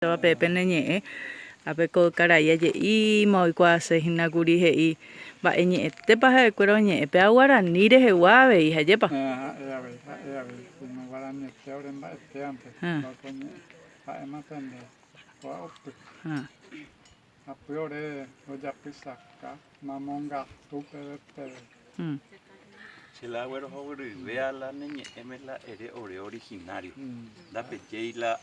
Pepe neñe apeco caraya y muy cuase hinaguri hei va eñe te paja cuero ñe pe guarani re guave hija yepa no guarani te ahora en este antes va coñe va ematende va oppe a priori lo ya pisacca mamonga super Si el agüero joven vea la niña emela ere ore originario da peche la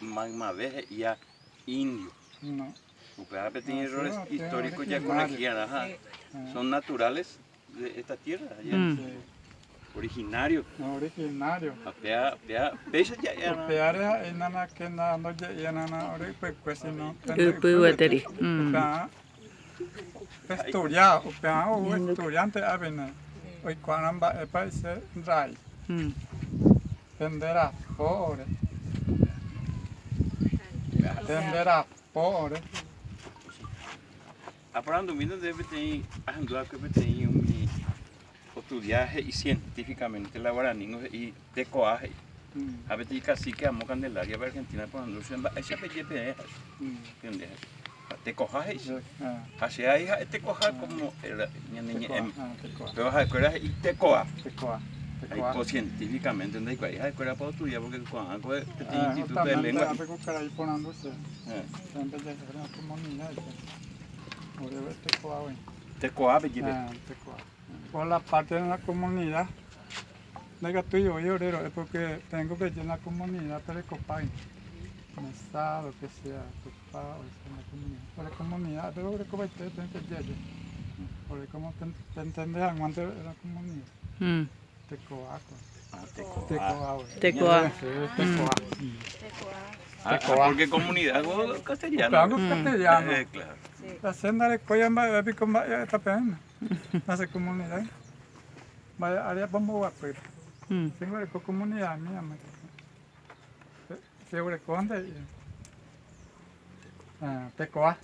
magma veje y a indio no porque tiene errores históricos ya corregían son naturales de esta tierra originarios apea pesa ya peare en nana que no ya nana ore pues no pueteri estudiar o estudiante avena hoy cuando va a países rai tenderá pobre Aprando vindo deve ter andar que tem estudiar y científicamente la guaraní y decoaje a veces cacique amo Candelaria de Argentina por andarse ese PGP ¿entiendes? Te cojas así hay te coja como el niña pero hay que y te coja hay científicamente donde hay que para estudiar porque cuando este instituto de lengua te coja por la parte de la comunidad de tuyo obrero es porque tengo que ir en la comunidad para copar mesa lo que sea copar en la comunidad por la comunidad pero que copar te tengo que ir porque como te entiendes aguante la comunidad te coa porque comunidad castellano claro la senda de Coyamba es como esta pena hace comunidad vaya área vamos a ver tengo la comunidad mía seguro que donde tecoa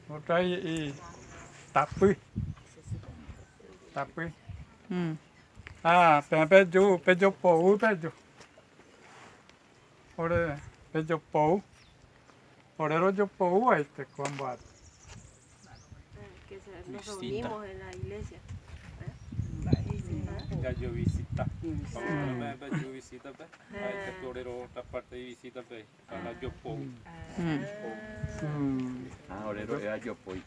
otra y tapi pejo pou pejo ore pejo pou orero yo pou este combate que nos reunimos en la iglesia. Ya yo visita. Yo visita, hay que torero otra parte de visita, para yo puedo. Orero era yo poi.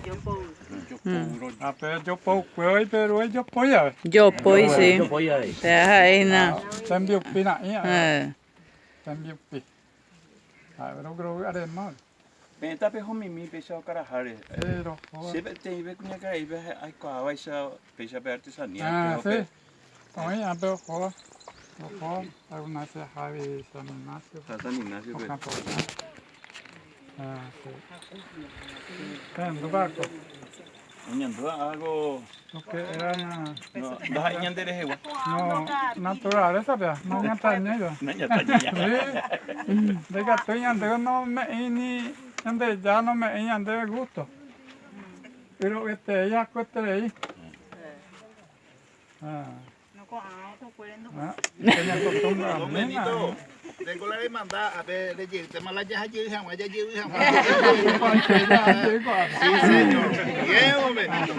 Yo puedo, pero yo puedo. Yo poi sí. Te ahí na. También pina. También pina. A ver, creo que haré mal. Penta pejo mimi pesa carajare. Pero se te iba cuña que iba hay coa esa pesa artesanía. Sí. Oye, a ver, joder. Joder, alguna se Javi San Ignacio. San Ignacio. En barco. Ñando algo Que era no da ñandere hewa. no natural esa vea, no ñataña. De que estoy ñandero no me ni ande ya no me ñandero de gusto. Pero ella cuesta de ahí. Don Benito, tengo la demanda a ver de te mala ya allí Sí, señor. Bien, Benito.